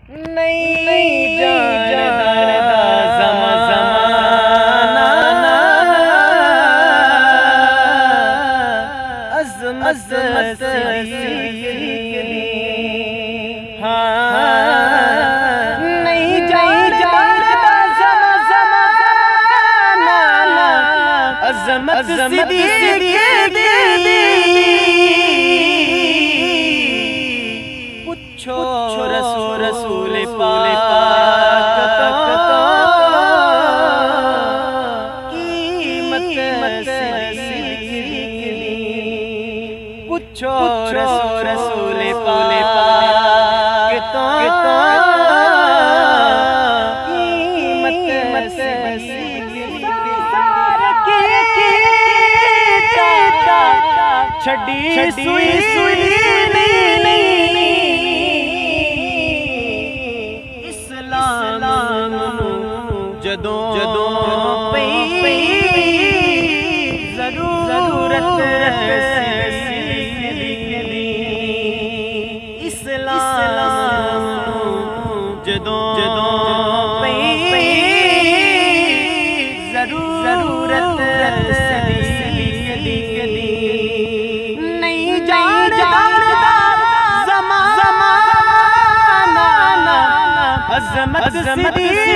नहीं जानदा ज़माना अज़मत सिद्दीक़ दी। नहीं जानदा ज़माना अज़मत सिद्दीक़ दी। पूछो रसूल पाक तो कीमत सिद्दीक़ दी। पूछो रसूल पाक तो कीमत सिद्दीक़ दी। छड़ी सुई जदों पई ज़रूरत सिद्दीक़ दी। इस्लाम जदों पई ज़रूरत सिद्दीक़ दी। नहीं जानदा ज़माना अज़मत सिद्दीक़